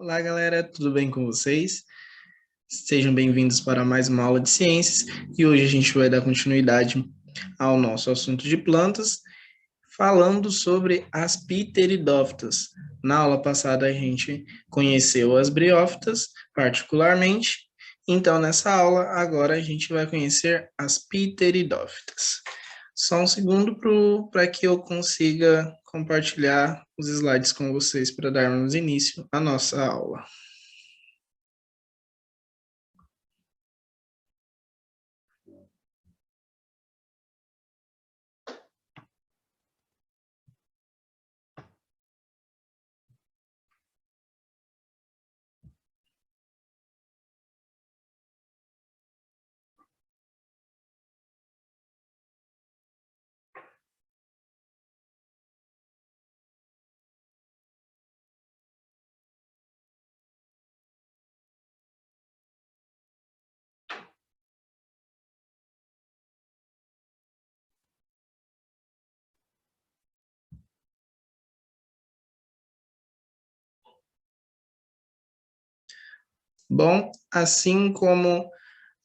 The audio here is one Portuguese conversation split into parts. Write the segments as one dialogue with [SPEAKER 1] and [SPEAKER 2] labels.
[SPEAKER 1] Olá, galera, tudo bem com vocês? Sejam bem-vindos para mais uma aula de ciências e hoje a gente vai dar continuidade ao nosso assunto de plantas, falando sobre as pteridófitas. Na aula passada a gente conheceu as briófitas, particularmente, então nessa aula agora a gente vai conhecer as pteridófitas. Só um segundo para que eu consiga compartilhar os slides com vocês para darmos início à nossa aula. Bom, assim como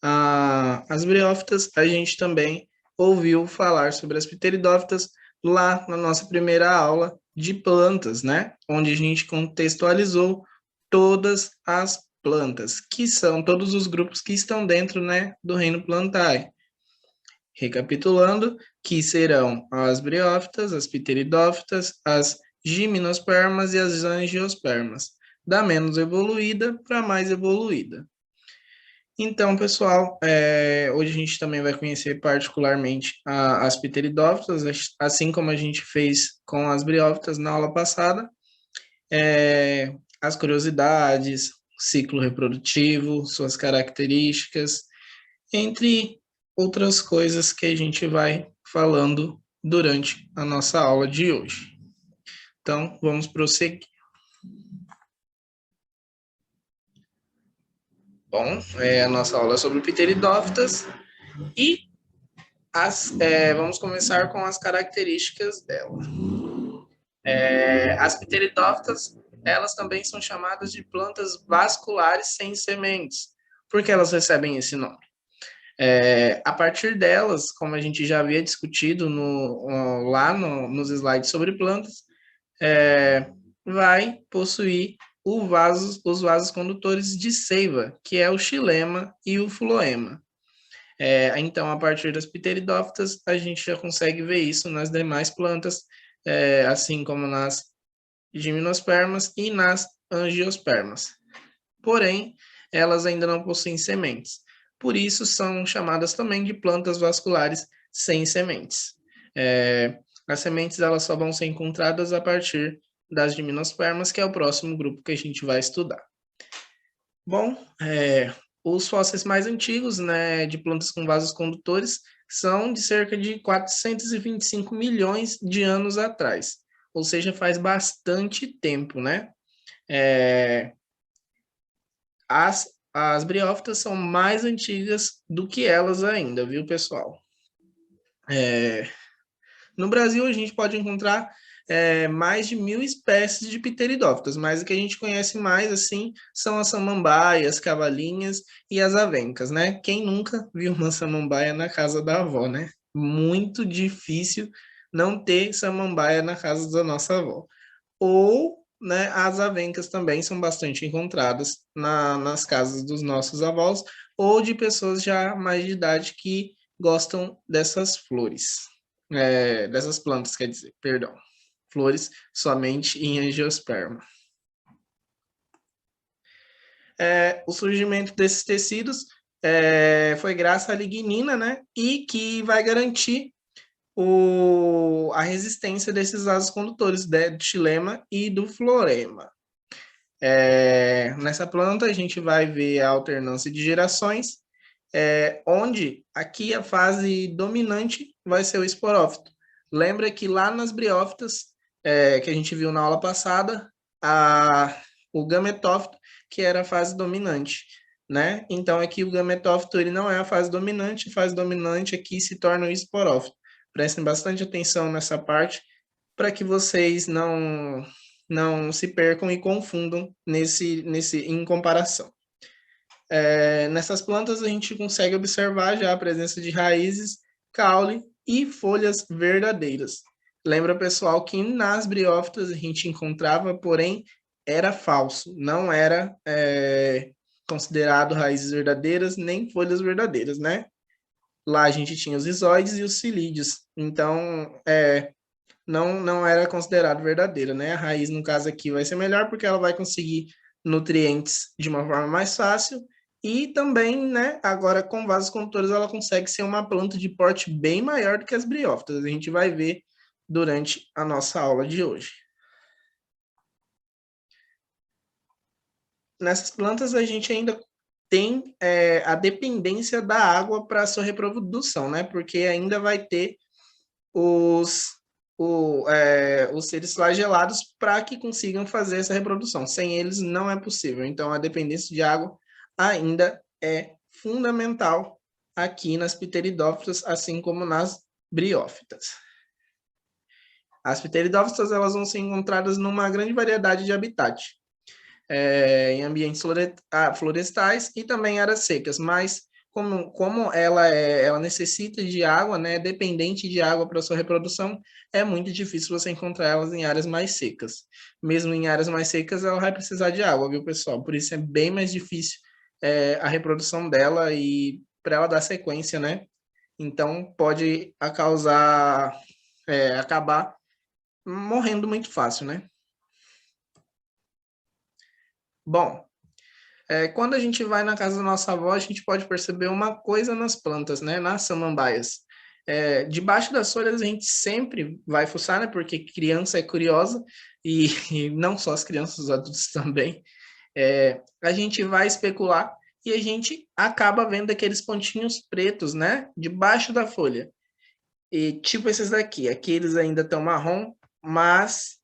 [SPEAKER 1] as briófitas, a gente também ouviu falar sobre as pteridófitas lá na nossa primeira aula de plantas, né? Onde a gente contextualizou todas as plantas, que são todos os grupos que estão dentro, né, do reino Plantae. Recapitulando, que serão as briófitas, as pteridófitas, as gimnospermas e as angiospermas, da menos evoluída para a mais evoluída. Então, pessoal, hoje a gente também vai conhecer particularmente as pteridófitas, assim como a gente fez com as briófitas na aula passada, as curiosidades, ciclo reprodutivo, suas características, entre outras coisas que a gente vai falando durante a nossa aula de hoje. Então, vamos prosseguir. Bom, a nossa aula é sobre pteridófitas e vamos começar com as características dela. As pteridófitas, elas também são chamadas de plantas vasculares sem sementes. Por que elas recebem esse nome? A partir delas, como a gente já havia discutido nos slides sobre plantas, vai possuir os vasos condutores de seiva, que é o xilema e o floema. Então, a partir das pteridófitas, a gente já consegue ver isso nas demais plantas, assim como nas gimnospermas e nas angiospermas. Porém, elas ainda não possuem sementes. Por isso, são chamadas também de plantas vasculares sem sementes. As sementes elas só vão ser encontradas a partir das gimnospermas, que é o próximo grupo que a gente vai estudar. Bom, os fósseis mais antigos, né, de plantas com vasos condutores são de cerca de 425 milhões de anos atrás, ou seja, faz bastante tempo, né? As briófitas são mais antigas do que elas ainda, viu, pessoal? No Brasil, a gente pode encontrar mais de 1.000 espécies de pteridófitas, mas o que a gente conhece mais, assim, são as samambaias, cavalinhas e as avencas, né? Quem nunca viu uma samambaia na casa da avó, né? Muito difícil não ter samambaia na casa da nossa avó. Ou, né, as avencas também são bastante encontradas nas casas dos nossos avós ou de pessoas já mais de idade que gostam dessas flores. Dessas plantas, quer dizer, perdão. Flores somente em angiosperma. O surgimento desses tecidos foi graças à lignina, né? E que vai garantir a resistência desses vasos condutores, do xilema e do floema. Nessa planta, a gente vai ver a alternância de gerações, onde aqui a fase dominante vai ser o esporófito. Lembra que lá nas briófitas, que a gente viu na aula passada, o gametófito, que era a fase dominante, né? Então, aqui o gametófito ele não é a fase dominante aqui se torna o esporófito. Prestem bastante atenção nessa parte, para que vocês não não se percam e confundam em comparação. Nessas plantas a gente consegue observar já a presença de raízes, caule e folhas verdadeiras. Lembra, pessoal, que nas briófitas a gente encontrava, porém, era falso, não era considerado raízes verdadeiras nem folhas verdadeiras, né? Lá a gente tinha os rizóides e os cilídeos, então não era considerado verdadeira, né? A raiz, no caso aqui, vai ser melhor porque ela vai conseguir nutrientes de uma forma mais fácil e também, né, agora com vasos condutores ela consegue ser uma planta de porte bem maior do que as briófitas. A gente vai ver durante a nossa aula de hoje. Nessas plantas a gente ainda tem a dependência da água para a sua reprodução, né? Porque ainda vai ter os os seres flagelados para que consigam fazer essa reprodução. Sem eles não é possível. Então, a dependência de água ainda é fundamental aqui nas pteridófitas, assim como nas briófitas. As pteridófitas elas vão ser encontradas numa grande variedade de habitat, em ambientes florestais e também áreas secas, mas como ela necessita de água, né, dependente de água para sua reprodução, é muito difícil você encontrar elas em áreas mais secas. Mesmo em áreas mais secas, ela vai precisar de água, viu, pessoal? Por isso é bem mais difícil a reprodução dela e para ela dar sequência, né? Então, pode acabar morrendo muito fácil, né? Bom, quando a gente vai na casa da nossa avó, a gente pode perceber uma coisa nas plantas, né? Nas samambaias. Debaixo das folhas a gente sempre vai fuçar, né? Porque criança é curiosa e não só as crianças, os adultos também. A gente vai especular e a gente acaba vendo aqueles pontinhos pretos, né? Debaixo da folha. E tipo esses daqui. Aqui eles ainda estão marrom, mas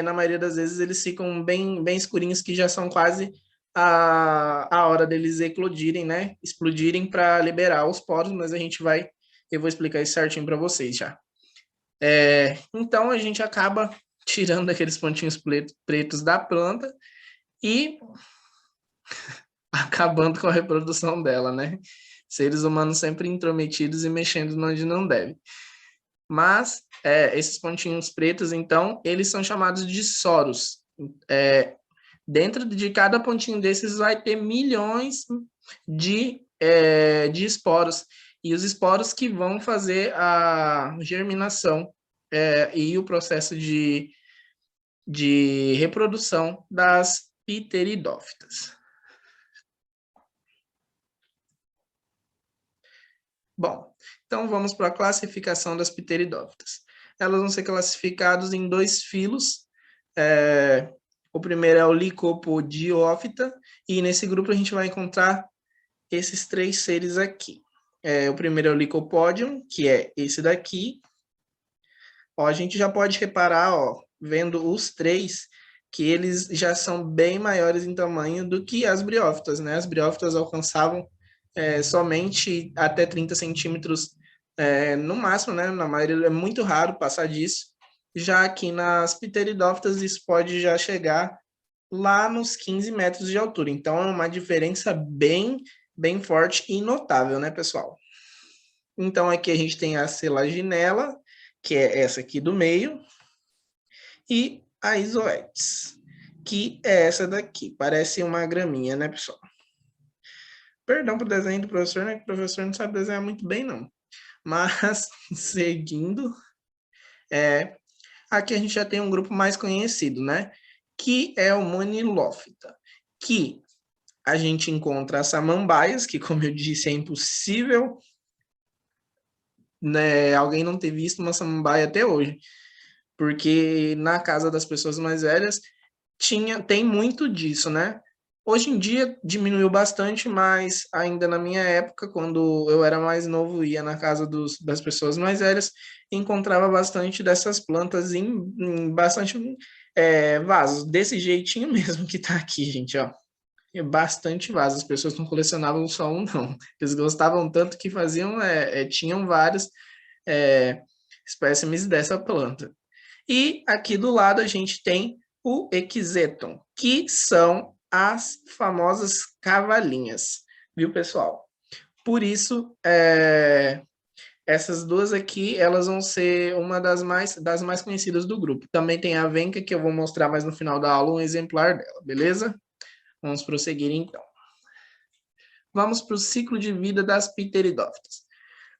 [SPEAKER 1] na maioria das vezes eles ficam bem, bem escurinhos, que já são quase a hora deles eclodirem, né? Explodirem para liberar os poros, mas eu vou explicar isso certinho para vocês já. Então a gente acaba tirando aqueles pontinhos pretos da planta e acabando com a reprodução dela, né? Seres humanos sempre intrometidos e mexendo onde não deve. Mas esses pontinhos pretos, então, eles são chamados de soros. Dentro de cada pontinho desses vai ter milhões de esporos. E os esporos que vão fazer a germinação e o processo de reprodução das pteridófitas. Bom, então vamos para a classificação das pteridófitas. Elas vão ser classificadas em 2 filos. O primeiro é o Licopodiófita, e nesse grupo a gente vai encontrar esses 3 seres aqui. O primeiro é o Licopodium, que é esse daqui. Ó, a gente já pode reparar, ó, vendo os 3, que eles já são bem maiores em tamanho do que as briófitas, né? As briófitas alcançavam somente até 30 centímetros no máximo, né? Na maioria é muito raro passar disso. Já aqui nas pteridófitas isso pode já chegar lá nos 15 metros de altura. Então é uma diferença bem, bem forte e notável, né, pessoal? Então aqui a gente tem a selaginela, que é essa aqui do meio, e a isoetes, que é essa daqui. Parece uma graminha, né, pessoal? Perdão pro desenho do professor, né? Que o professor não sabe desenhar muito bem, não. Mas, seguindo, aqui a gente já tem um grupo mais conhecido, né? Que é o Monilófita, que a gente encontra as samambaias, que, como eu disse, é impossível, né, alguém não ter visto uma samambaia até hoje. Porque na casa das pessoas mais velhas tem muito disso, né? Hoje em dia diminuiu bastante, mas ainda na minha época, quando eu era mais novo, ia na casa das pessoas mais velhas, encontrava bastante dessas plantas em bastante vasos, desse jeitinho mesmo que tá aqui, gente, ó. Bastante vasos, as pessoas não colecionavam só um, não. Eles gostavam tanto que faziam, tinham vários espécimes dessa planta. E aqui do lado a gente tem o exeton, que são as famosas cavalinhas, viu, pessoal? Por isso, essas duas aqui, elas vão ser uma das mais conhecidas do grupo. Também tem a venca, que eu vou mostrar mais no final da aula um exemplar dela, beleza? Vamos prosseguir, então. Vamos para o ciclo de vida das pteridófitas.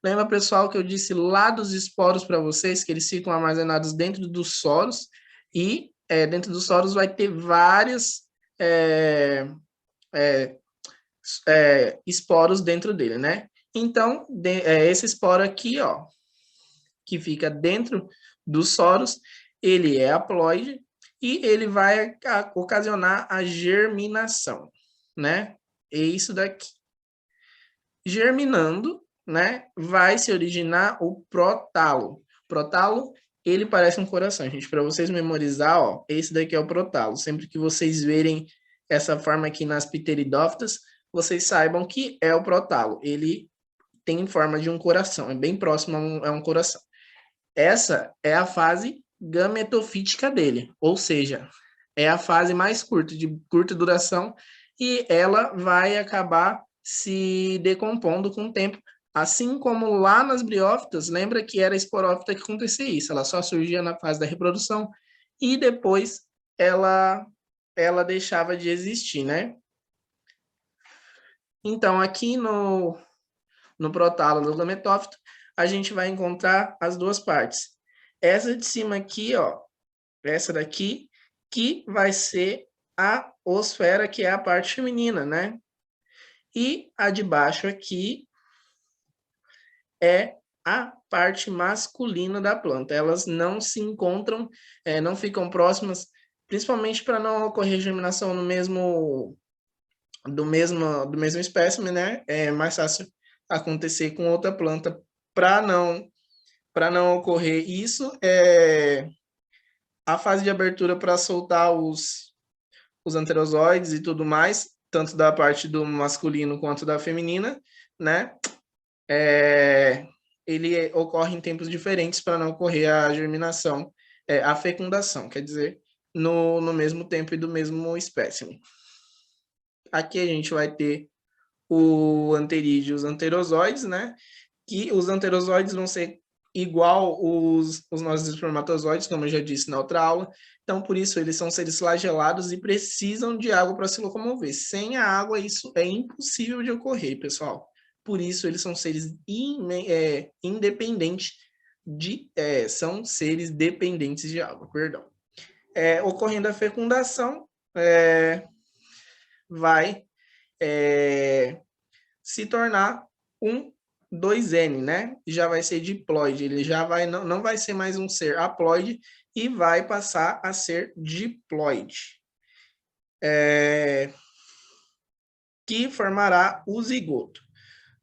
[SPEAKER 1] Lembra, pessoal, que eu disse lá dos esporos para vocês, que eles ficam armazenados dentro dos soros, e dentro dos soros vai ter vários esporos dentro dele, né? Então, esse esporo aqui, ó, que fica dentro dos soros, ele é haploide e ele vai ocasionar a germinação, né? É isso daqui. Germinando, né, vai se originar o protalo. Protalo, ele parece um coração, gente. Para vocês memorizar, ó, esse daqui é o protalo. Sempre que vocês verem essa forma aqui nas pteridófitas, vocês saibam que é o protalo. Ele tem forma de um coração, é bem próximo a um coração. Essa é a fase gametofítica dele, ou seja, é a fase mais curta, de curta duração, e ela vai acabar se decompondo com o tempo, assim como lá nas briófitas, lembra que era a esporófita que acontecia isso, ela só surgia na fase da reprodução e depois ela deixava de existir, né? Então, aqui no protalo do gametófito, a gente vai encontrar as duas partes. Essa de cima aqui, ó, essa daqui, que vai ser a osfera, que é a parte feminina, né? E a de baixo aqui é a parte masculina da planta. Elas não se encontram, não ficam próximas, principalmente para não ocorrer germinação no mesmo do mesmo espécime, né? É mais fácil acontecer com outra planta para não ocorrer isso. A fase de abertura para soltar os anterozoides e tudo mais, tanto da parte do masculino quanto da feminina, né? Ele ocorre em tempos diferentes para não ocorrer a germinação, a fecundação, quer dizer, no mesmo tempo e do mesmo espécime. Aqui a gente vai ter o anterídeo e os anterozoides, né? Que os anterozoides vão ser igual os nossos espermatozoides, como eu já disse na outra aula. Então, por isso, eles são seres flagelados e precisam de água para se locomover. Sem a água, isso é impossível de ocorrer, pessoal. Por isso, eles são seres independentes são seres dependentes de água, perdão. Ocorrendo a fecundação, vai se tornar um 2N, né? Já vai ser diploide, ele já vai não vai ser mais um ser haploide e vai passar a ser diploide. Que formará o zigoto.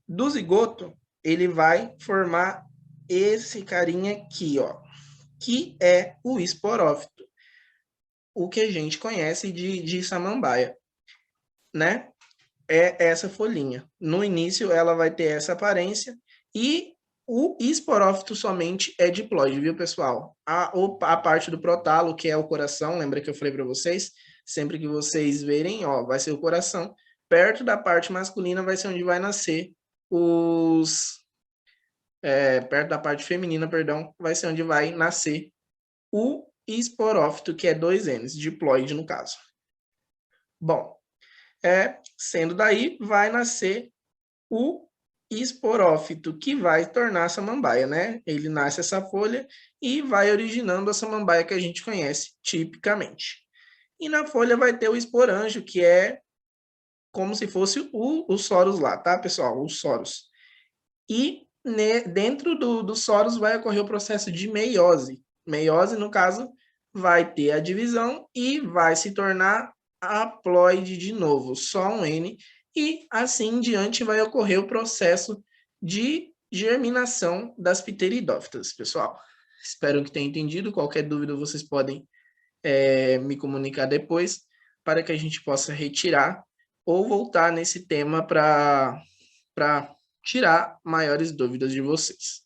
[SPEAKER 1] Do zigoto, ele vai formar esse carinha aqui, ó, que é o esporófito, o que a gente conhece de samambaia, né? É essa folhinha. No início, ela vai ter essa aparência e o esporófito somente é diploide, viu, pessoal? A parte do protalo, que é o coração, lembra que eu falei para vocês? Sempre que vocês verem, ó, vai ser o coração. Perto da parte masculina vai ser onde vai nascer perto da parte feminina, perdão, vai ser onde vai nascer o esporófito, que é 2Ns, diploide no caso. Bom, sendo daí, vai nascer o esporófito, que vai tornar a samambaia, né? Ele nasce essa folha e vai originando a samambaia que a gente conhece tipicamente. E na folha vai ter o esporângio, que é como se fosse o soros lá, tá, pessoal? Os soros. E dentro do soros vai ocorrer o processo de meiose. Meiose, no caso, vai ter a divisão e vai se tornar haploide de novo, só um N, e assim em diante vai ocorrer o processo de germinação das pteridófitas, pessoal. Espero que tenham entendido. Qualquer dúvida vocês podem me comunicar depois, para que a gente possa retirar ou voltar nesse tema para tirar maiores dúvidas de vocês.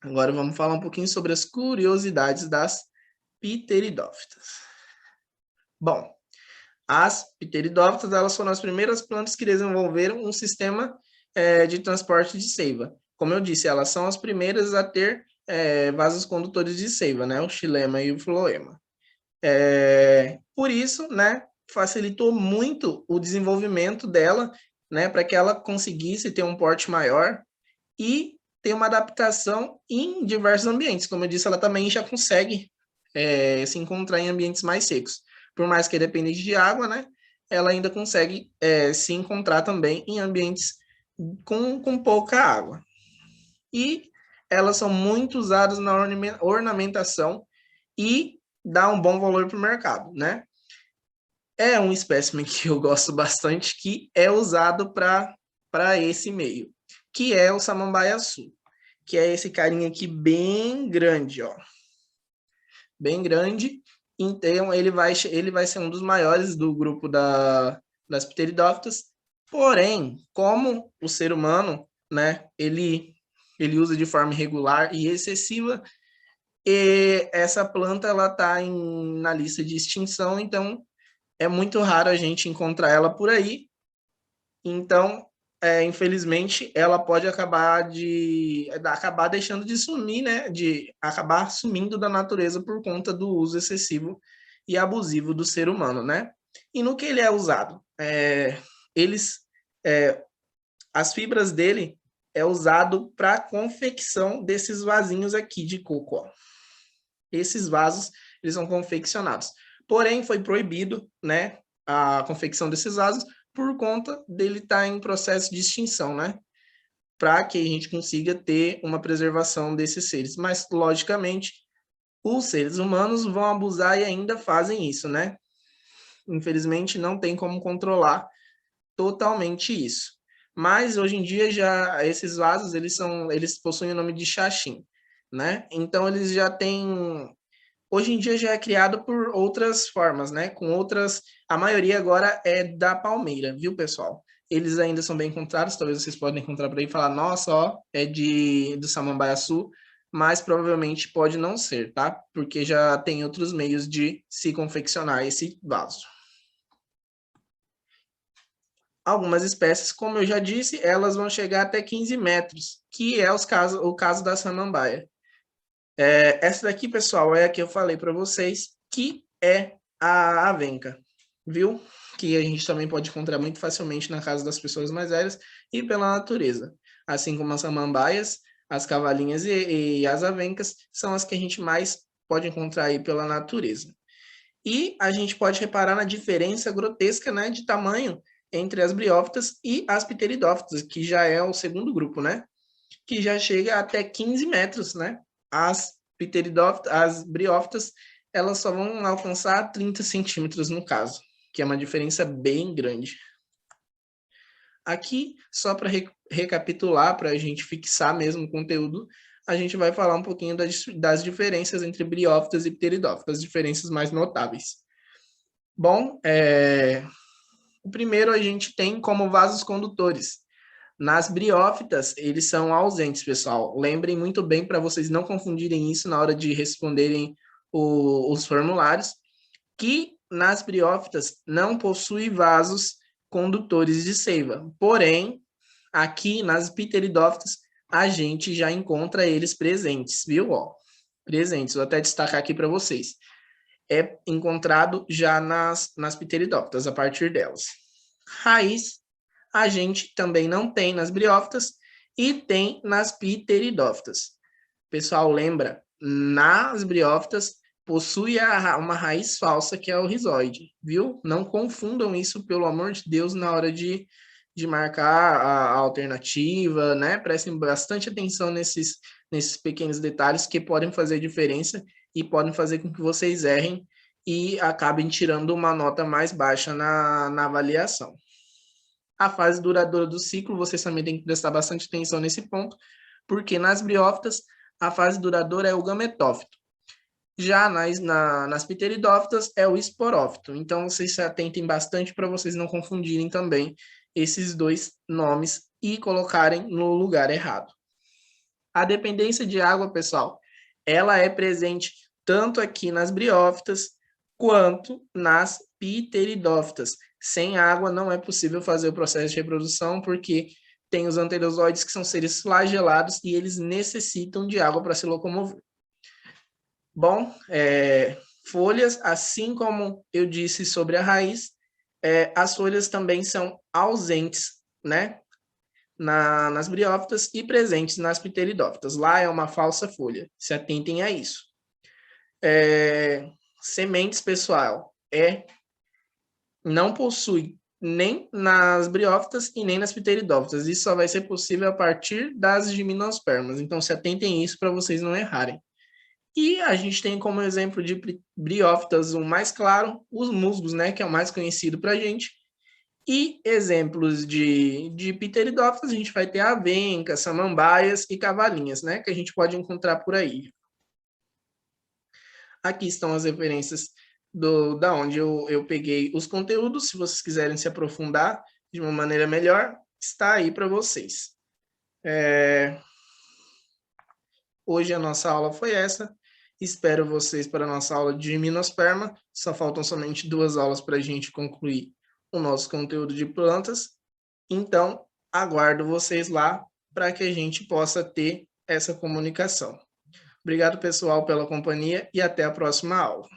[SPEAKER 1] Agora vamos falar um pouquinho sobre as curiosidades das pteridófitas. Bom, as pteridófitas, elas foram as primeiras plantas que desenvolveram um sistema de transporte de seiva. Como eu disse, elas são as primeiras a ter vasos condutores de seiva, né? O xilema e o floema. Por isso, né, facilitou muito o desenvolvimento dela, né, para que ela conseguisse ter um porte maior e ter uma adaptação em diversos ambientes. Como eu disse, ela também já consegue se encontrar em ambientes mais secos. Por mais que dependente de água, né, ela ainda consegue se encontrar também em ambientes com pouca água. E elas são muito usadas na ornamentação e dá um bom valor para o mercado, né? É um espécime que eu gosto bastante, que é usado para esse meio, que é o samambaia-açu, que é esse carinha aqui bem grande, ó. Bem grande, então ele vai ser um dos maiores do grupo das pteridófitas, porém, como o ser humano, né, ele usa de forma irregular e excessiva, e essa planta ela está na lista de extinção, então é muito raro a gente encontrar ela por aí. Então, infelizmente, ela pode acabar deixando de sumir, né? De acabar sumindo da natureza por conta do uso excessivo e abusivo do ser humano, né? E no que ele é usado? Eles, as fibras dele é usado para confecção desses vasinhos aqui de coco, ó. Esses vasos, eles são confeccionados. Porém, foi proibido, né, a confecção desses vasos por conta dele estar em processo de extinção, né? Para que a gente consiga ter uma preservação desses seres. Mas, logicamente, os seres humanos vão abusar e ainda fazem isso, né? Infelizmente, não tem como controlar totalmente isso. Mas, hoje em dia, já esses vasos, eles possuem o nome de xaxim, né? Então, eles já têm... Hoje em dia já é criado por outras formas, né? Com outras... A maioria agora é da palmeira, viu, pessoal? Eles ainda são bem encontrados, talvez vocês podem encontrar por aí e falar, nossa, ó, é do samambaia-açu, mas provavelmente pode não ser, tá? Porque já tem outros meios de se confeccionar esse vaso. Algumas espécies, como eu já disse, elas vão chegar até 15 metros, que é o caso da samambaia. Essa daqui, pessoal, é a que eu falei para vocês, que é a avenca, viu? Que a gente também pode encontrar muito facilmente na casa das pessoas mais velhas e pela natureza. Assim como as samambaias, as cavalinhas e as avencas são as que a gente mais pode encontrar aí pela natureza. E a gente pode reparar na diferença grotesca, né, de tamanho entre as briófitas e as pteridófitas, que já é o segundo grupo, né? Que já chega até 15 metros, né? As pteridófitas, as briófitas, elas só vão alcançar 30 centímetros no caso, que é uma diferença bem grande. Aqui, só para recapitular, para a gente fixar mesmo o conteúdo, a gente vai falar um pouquinho das diferenças entre briófitas e pteridófitas, as diferenças mais notáveis. Bom, o primeiro a gente tem como vasos condutores. Nas briófitas, eles são ausentes, pessoal. Lembrem muito bem para vocês não confundirem isso na hora de responderem os formulários, que nas briófitas não possui vasos condutores de seiva. Porém, aqui nas pteridófitas, a gente já encontra eles presentes, viu? Ó, presentes. Vou até destacar aqui para vocês. É encontrado já nas pteridófitas, a partir delas. Raiz, a gente também não tem nas briófitas e tem nas pteridófitas. Pessoal, lembra, nas briófitas possui uma raiz falsa que é o rizoide, viu? Não confundam isso, pelo amor de Deus, na hora de marcar a alternativa, né? Prestem bastante atenção nesses pequenos detalhes que podem fazer diferença e podem fazer com que vocês errem e acabem tirando uma nota mais baixa na avaliação. A fase duradoura do ciclo, vocês também têm que prestar bastante atenção nesse ponto, porque nas briófitas, a fase duradoura é o gametófito. Já nas pteridófitas, é o esporófito. Então, vocês se atentem bastante para vocês não confundirem também esses dois nomes e colocarem no lugar errado. A dependência de água, pessoal, ela é presente tanto aqui nas briófitas quanto nas pteridófitas. Sem água não é possível fazer o processo de reprodução, porque tem os anterozoides, que são seres flagelados, e eles necessitam de água para se locomover. Bom, folhas, assim como eu disse sobre a raiz, as folhas também são ausentes, né, nas briófitas e presentes nas pteridófitas. Lá é uma falsa folha, se atentem a isso. Sementes, pessoal, não possui nem nas briófitas e nem nas pteridófitas. Isso só vai ser possível a partir das gimnospermas. Então, se atentem a isso para vocês não errarem. E a gente tem como exemplo de briófitas o mais claro, os musgos, né, que é o mais conhecido para a gente. E exemplos de pteridófitas, a gente vai ter avencas, samambaias e cavalinhas, né, que a gente pode encontrar por aí. Aqui estão as referências da onde eu peguei os conteúdos. Se vocês quiserem se aprofundar de uma maneira melhor, está aí para vocês. Hoje a nossa aula foi essa. Espero vocês para a nossa aula de gimnosperma. Só faltam somente 2 aulas para a gente concluir o nosso conteúdo de plantas. Então, aguardo vocês lá para que a gente possa ter essa comunicação. Obrigado, pessoal, pela companhia e até a próxima aula.